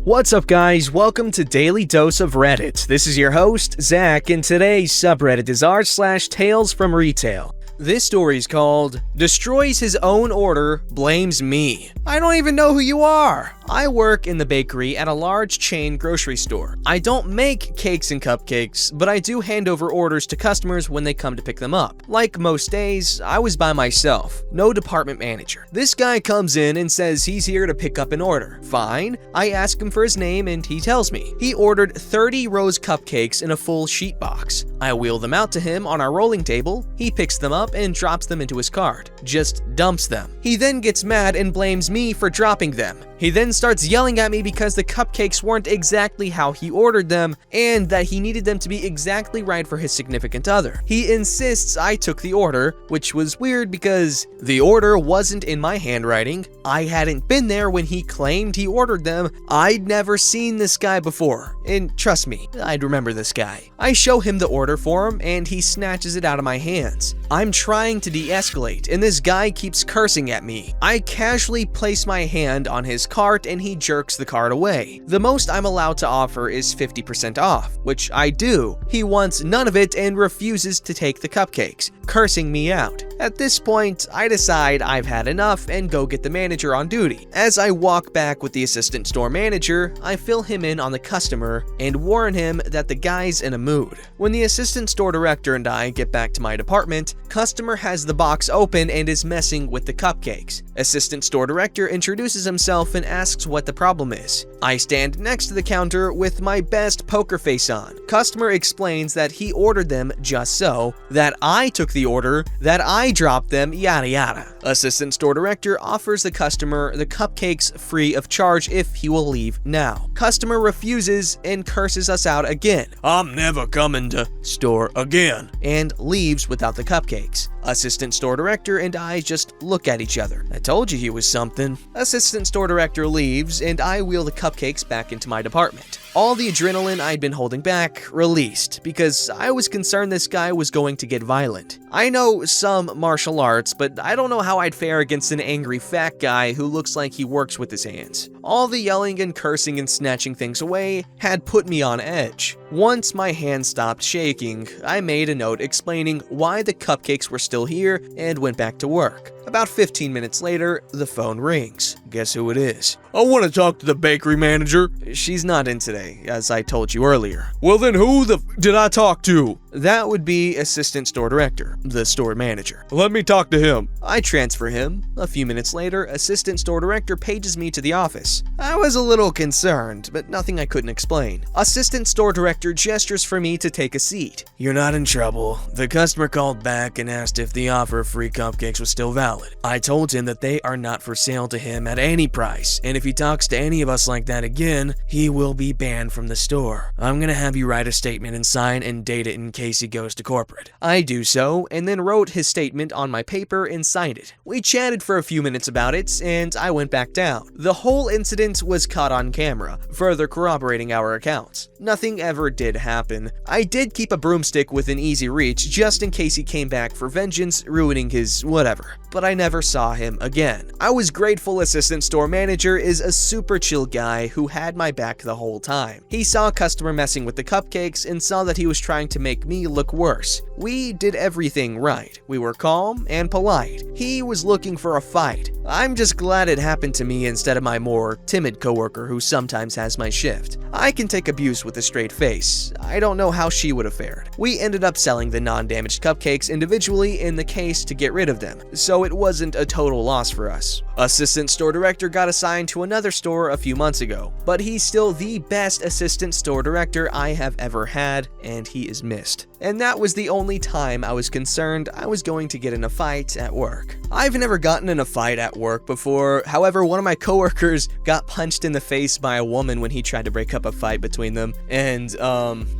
What's up guys, welcome to Daily Dose of Reddit. This is your host, Zach, and today's subreddit is r/TalesFromRetail. This story's called, Destroys His Own Order, Blames Me. I don't even know who you are. I work in the bakery at a large chain grocery store. I don't make cakes and cupcakes, but I do hand over orders to customers when they come to pick them up. Like most days, I was by myself, no department manager. This guy comes in and says he's here to pick up an order. Fine, I ask him for his name and he tells me. He ordered 30 rose cupcakes in a full sheet box. I wheel them out to him on our rolling table, he picks them up and drops them into his cart. Just dumps them. He then gets mad and blames me for dropping them. He then starts yelling at me because the cupcakes weren't exactly how he ordered them and that he needed them to be exactly right for his significant other. He insists I took the order, which was weird because the order wasn't in my handwriting. I hadn't been there when he claimed he ordered them. I'd never seen this guy before, and trust me, I'd remember this guy. I show him the order form and he snatches it out of my hands. I'm trying to de-escalate and this guy keeps cursing at me. I casually place my hand on his cart and he jerks the cart away. The most I'm allowed to offer is 50% off, which I do. He wants none of it and refuses to take the cupcakes, cursing me out. At this point, I decide I've had enough and go get the manager on duty. As I walk back with the assistant store manager, I fill him in on the customer and warn him that the guy's in a mood. When the assistant store director and I get back to my department, customer has the box open and is messing with the cupcakes. Assistant store director introduces himself and asks what the problem is. I stand next to the counter with my best poker face on. Customer explains that he ordered them just so, that I took the order, that I dropped them, yada yada. Assistant store director offers the customer the cupcakes free of charge if he will leave now. Customer refuses and curses us out again. I'm never coming to store again, and leaves without the cupcakes. Assistant store director and I just look at each other. I told you he was something. Assistant store director leaves and I wheel the cupcakes back into my department. All the adrenaline I'd been holding back released because I was concerned this guy was going to get violent. I know some martial arts, but I don't know how I'd fare against an angry fat guy who looks like he works with his hands. All the yelling and cursing and snatching things away had put me on edge. Once my hand stopped shaking, I made a note explaining why the cupcakes were still here and went back to work. About 15 minutes later, the phone rings. Guess who it is? I want to talk to the bakery manager. She's not in today, as I told you earlier. Well then who the did I talk to? That would be assistant store director, the store manager. Let me talk to him. I transfer him. A few minutes later, assistant store director pages me to the office. I was a little concerned, but nothing I couldn't explain. Assistant store director gestures for me to take a seat. You're not in trouble. The customer called back and asked if the offer of free cupcakes was still valid. I told him that they are not for sale to him at any price, and if he talks to any of us like that again, he will be banned from the store. I'm gonna have you write a statement and sign and date it in case he goes to corporate. I do so, and then wrote his statement on my paper and signed it. We chatted for a few minutes about it, and I went back down. The whole incident was caught on camera, further corroborating our accounts. Nothing ever did happen. I did keep a broomstick within easy reach just in case he came back for vengeance, ruining his whatever. But I never saw him again. I was grateful assistant store manager is a super chill guy who had my back the whole time. He saw a customer messing with the cupcakes and saw that he was trying to make me look worse. We did everything right. We were calm and polite. He was looking for a fight. I'm just glad it happened to me instead of my more timid coworker who sometimes has my shift. I can take abuse with a straight face. I don't know how she would have fared. We ended up selling the non-damaged cupcakes individually in the case to get rid of them, so it wasn't a total loss for us. Assistant store director got assigned to another store a few months ago, but he's still the best assistant store director I have ever had, and he is missed. And that was the only time I was concerned I was going to get in a fight at work. I've never gotten in a fight at work before. However, one of my coworkers got punched in the face by a woman when he tried to break up a fight between them. And,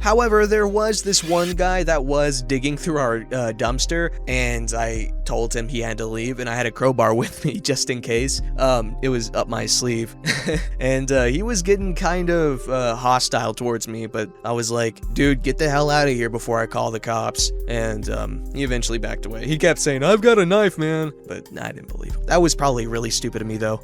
however, there was this one guy that was digging through our dumpster, and I told him he had to leave, and I had a crowbar with me just in case. It was up my sleeve. And he was getting kind of hostile towards me, but I was like, dude, get the hell out of here before I call the cops. And he eventually backed away. He kept saying, I've got a knife, man. But I didn't believe him. That was probably really stupid of me, though.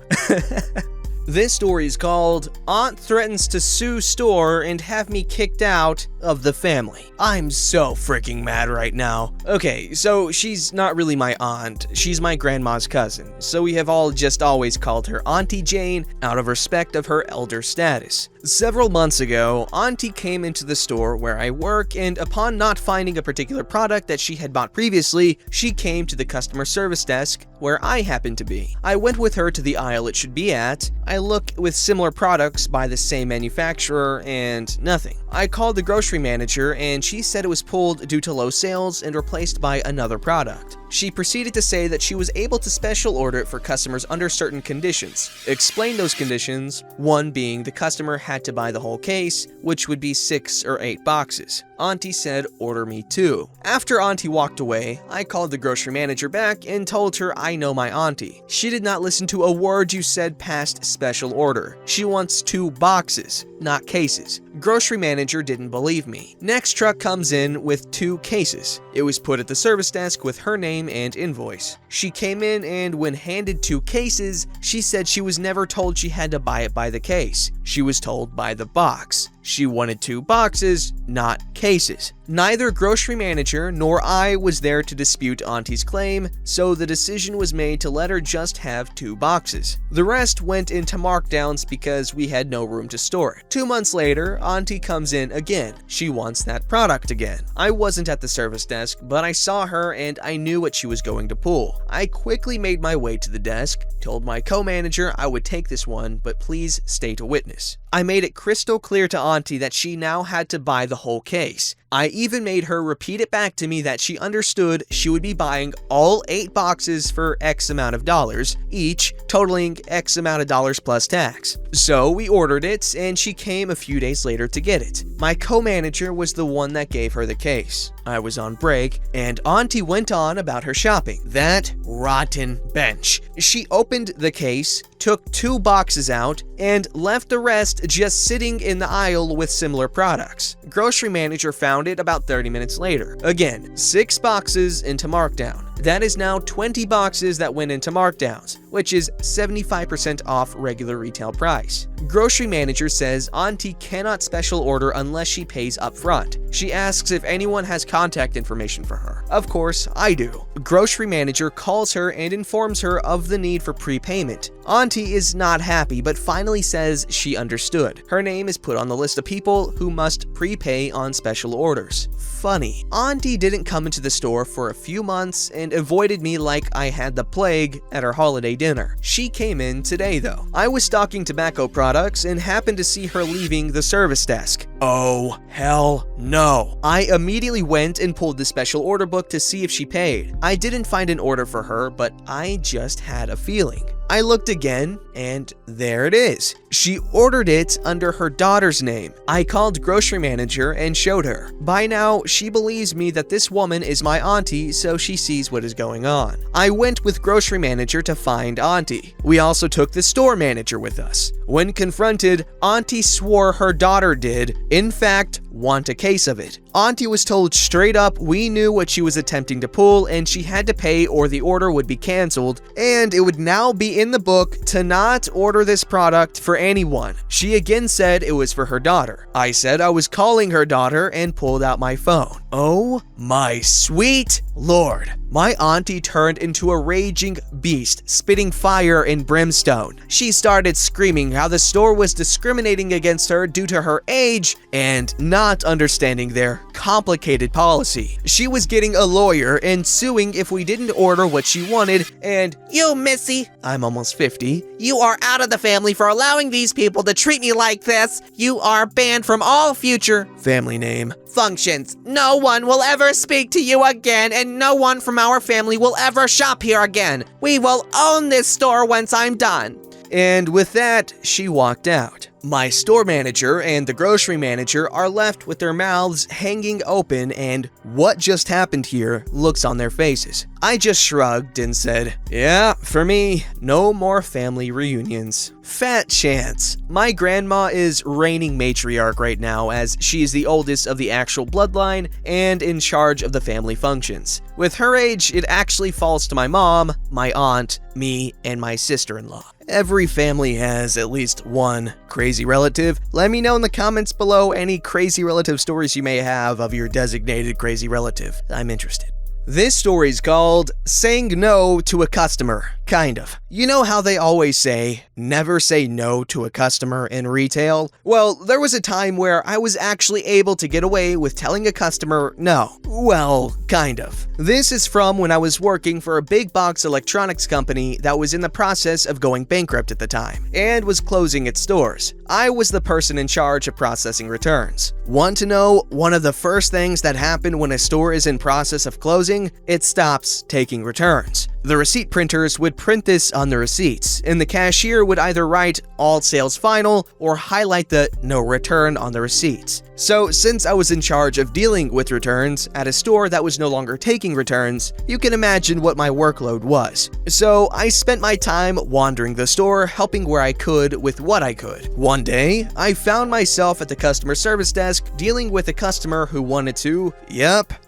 This story is called Aunt Threatens to Sue Store and Have Me Kicked Out of the Family. I'm so freaking mad right now. Okay, so she's not really my aunt, she's my grandma's cousin, so we have all just always called her Auntie Jane out of respect of her elder status. Several months ago, Auntie came into the store where I work, and upon not finding a particular product that she had bought previously, she came to the customer service desk where I happened to be. I went with her to the aisle it should be at. I look with similar products by the same manufacturer and nothing. I called the grocery manager and she said it was pulled due to low sales and replaced by another product. She proceeded to say that she was able to special order it for customers under certain conditions. Explain those conditions, one being the customer had to buy the whole case, which would be 6 or 8 boxes. Auntie said, order me 2. After Auntie walked away, I called the grocery manager back and told her I know my auntie. She did not listen to a word you said past special order. She wants 2 boxes, not cases. Grocery manager didn't believe me. Next truck comes in with 2 cases. It was put at the service desk with her name and invoice. She came in and when handed 2 cases, she said she was never told she had to buy it by the case. She was told by the box. She wanted 2 boxes, not cases. Neither grocery manager nor I was there to dispute Auntie's claim, so the decision was made to let her just have 2 boxes. The rest went into markdowns because we had no room to store it. 2 months later, Auntie comes in again. She wants that product again. I wasn't at the service desk, but I saw her and I knew what she was going to pull. I quickly made my way to the desk, told my co-manager I would take this one, but please state a witness. I made it crystal clear to Auntie that she now had to buy the whole case. I even made her repeat it back to me that she understood she would be buying all 8 boxes for X amount of dollars each, totaling X amount of dollars plus tax. So we ordered it, and she came a few days later to get it. My co-manager was the one that gave her the case. I was on break, and Auntie went on about her shopping. That rotten bench. She opened the case, took 2 boxes out, and left the rest just sitting in the aisle with similar products. Grocery manager found it about 30 minutes later. Again, 6 boxes into markdown. That is now 20 boxes that went into markdowns, which is 75% off regular retail price. Grocery manager says Auntie cannot special order unless she pays up front. She asks if anyone has contact information for her. Of course, I do. Grocery manager calls her and informs her of the need for prepayment. Auntie is not happy, but finally says she understood. Her name is put on the list of people who must prepay on special orders. Funny, Auntie didn't come into the store for a few months and avoided me like I had the plague at her holiday dinner. She came in today though. I was stocking tobacco products and happened to see her leaving the service desk. Oh, hell no. I immediately went and pulled the special order book to see if she paid. I didn't find an order for her, but I just had a feeling. I looked again, and there it is. She ordered it under her daughter's name. I called grocery manager and showed her. By now, she believes me that this woman is my auntie, so she sees what is going on. I went with grocery manager to find Auntie. We also took the store manager with us. When confronted, Auntie swore her daughter did, in fact, want a case of it. Auntie was told straight up we knew what she was attempting to pull and she had to pay or the order would be canceled, and it would now be in the book to not order this product for anyone. She again said it was for her daughter. I said I was calling her daughter and pulled out my phone. Oh my sweet Lord. My auntie turned into a raging beast, spitting fire and brimstone. She started screaming how the store was discriminating against her due to her age and not understanding their complicated policy. She was getting a lawyer and suing if we didn't order what she wanted, and You, Missy, I'm almost 50. you are out of the family for allowing these people to treat me like this. You are banned from all future Family name. functions. No one will ever speak to you again, and no one from our family will ever shop here again. We will own this store once I'm done. And with that, she walked out. My store manager and the grocery manager are left with their mouths hanging open, and what just happened here looks on their faces. I just shrugged and said, yeah, for me, no more family reunions. Fat chance. My grandma is reigning matriarch right now as she is the oldest of the actual bloodline and in charge of the family functions. With her age, it actually falls to my mom, my aunt, me, and my sister-in-law. Every family has at least one crazy relative. Let me know in the comments below any crazy relative stories you may have of your designated crazy relative. I'm interested. This story's called Saying No to a Customer. Kind of. You know how they always say, never say no to a customer in retail? Well, there was a time where I was actually able to get away with telling a customer no. Well, kind of. This is from when I was working for a big box electronics company that was in the process of going bankrupt at the time, and was closing its stores. I was the person in charge of processing returns. Want to know one of the first things that happen when a store is in process of closing? It stops taking returns. The receipt printers would print this on the receipts, and the cashier would either write all sales final or highlight the no return on the receipts. So since I was in charge of dealing with returns at a store that was no longer taking returns, you can imagine what my workload was. So I spent my time wandering the store, helping where I could with what I could. One day, I found myself at the customer service desk dealing with a customer who wanted to,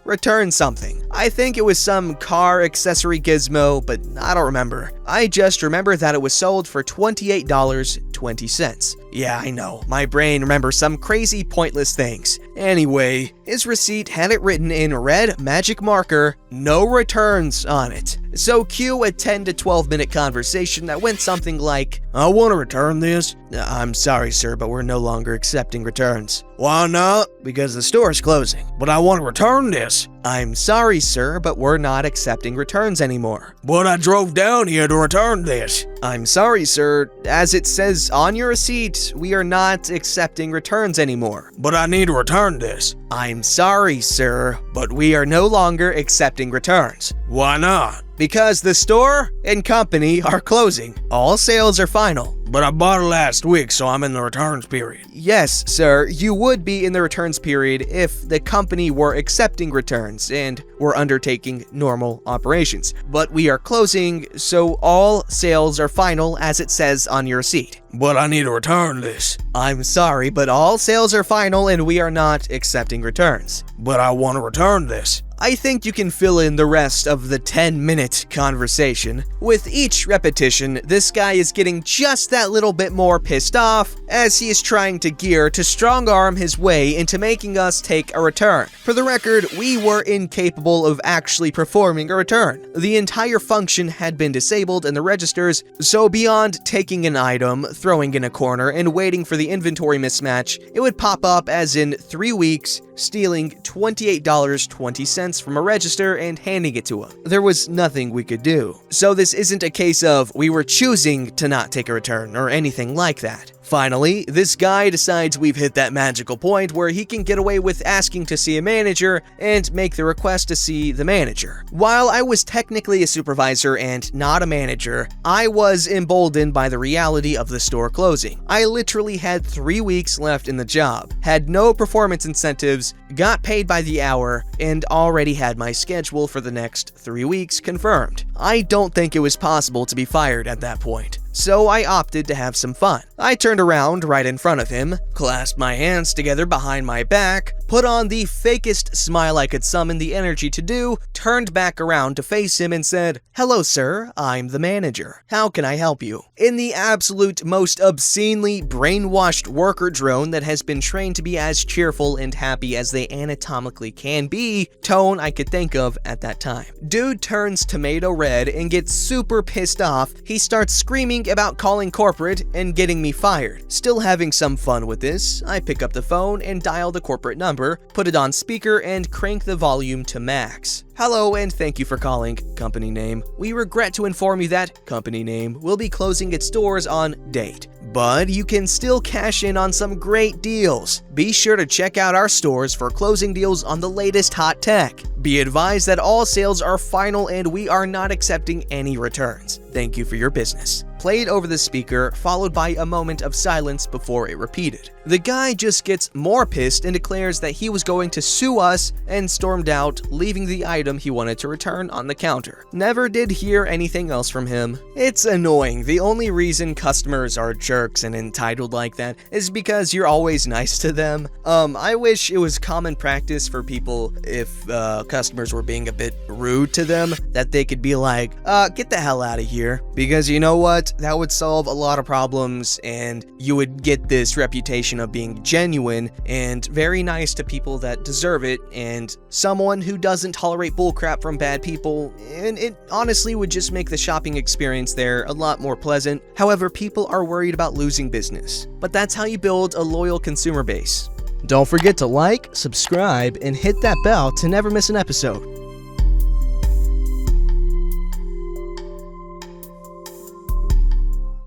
return something. I think it was some car accessory gizmo, but I don't remember. I just remember that it was sold for $28.20. Yeah, I know, my brain remembers some crazy pointless things. Anyway, his receipt had it written in red magic marker, no returns on it. So cue a 10 to 12 minute conversation that went something like, I want to return this. I'm sorry, sir, but we're no longer accepting returns. Why not? Because the store is closing. But I want to return this. I'm sorry, sir, but we're not accepting returns anymore. But I drove down here to return this. I'm sorry, sir. As it says on your receipt, we are not accepting returns anymore. But I need to return this. I'm sorry, sir, but we are no longer accepting returns. Why not? Because the store and company are closing. All sales are final. But I bought it last week, so I'm in the returns period. Yes, sir, you would be in the returns period if the company were accepting returns and were undertaking normal operations. But we are closing, so all sales are final as it says on your receipt. But I need to return this. I'm sorry, but all sales are final and we are not accepting returns. But I want to return this. I think you can fill in the rest of the 10-minute conversation. With each repetition, this guy is getting just that little bit more pissed off as he is trying to gear to strong-arm his way into making us take a return. For the record, we were incapable of actually performing a return. The entire function had been disabled in the registers, so beyond taking an item, throwing in a corner, and waiting for the inventory mismatch, it would pop up as in 3 weeks, stealing $28.20 from a register and handing it to him. There was nothing we could do. So this isn't a case of we were choosing to not take a return or anything like that. Finally, this guy decides we've hit that magical point where he can get away with asking to see a manager and make the request to see the manager. While I was technically a supervisor and not a manager, I was emboldened by the reality of the store closing. I literally had 3 weeks left in the job, had no performance incentives, got paid by the hour, and already had my schedule for the next 3 weeks confirmed. I don't think it was possible to be fired at that point. So I opted to have some fun. I turned around right in front of him, clasped my hands together behind my back, put on the fakest smile I could summon the energy to do, turned back around to face him and said, "Hello, sir, I'm the manager. How can I help you?" In the absolute most obscenely brainwashed worker drone that has been trained to be as cheerful and happy as they anatomically can be, tone I could think of at that time. Dude turns tomato red and gets super pissed off. He starts screaming about calling corporate and getting me fired. Still having some fun with this, I pick up the phone and dial the corporate number, put it on speaker, and crank the volume to max. "Hello and thank you for calling. Company name. We regret to inform you that company name will be closing its doors on date. But you can still cash in on some great deals. Be sure to check out our stores for closing deals on the latest hot tech. Be advised that all sales are final and we are not accepting any returns. Thank you for your business." played over the speaker, followed by a moment of silence before it repeated. The guy just gets more pissed and declares that he was going to sue us and stormed out, leaving the item he wanted to return on the counter. Never did hear anything else from him. It's annoying. The only reason customers are jerks and entitled like that is because you're always nice to them. I wish it was common practice for people, if customers were being a bit rude to them, that they could be like, get the hell out of here. Because you know what? That would solve a lot of problems and you would get this reputation of being genuine and very nice to people that deserve it, and someone who doesn't tolerate bullcrap from bad people, and it honestly would just make the shopping experience there a lot more pleasant. However, people are worried about losing business, but that's how you build a loyal consumer base. Don't forget to like, subscribe, and hit that bell to never miss an episode.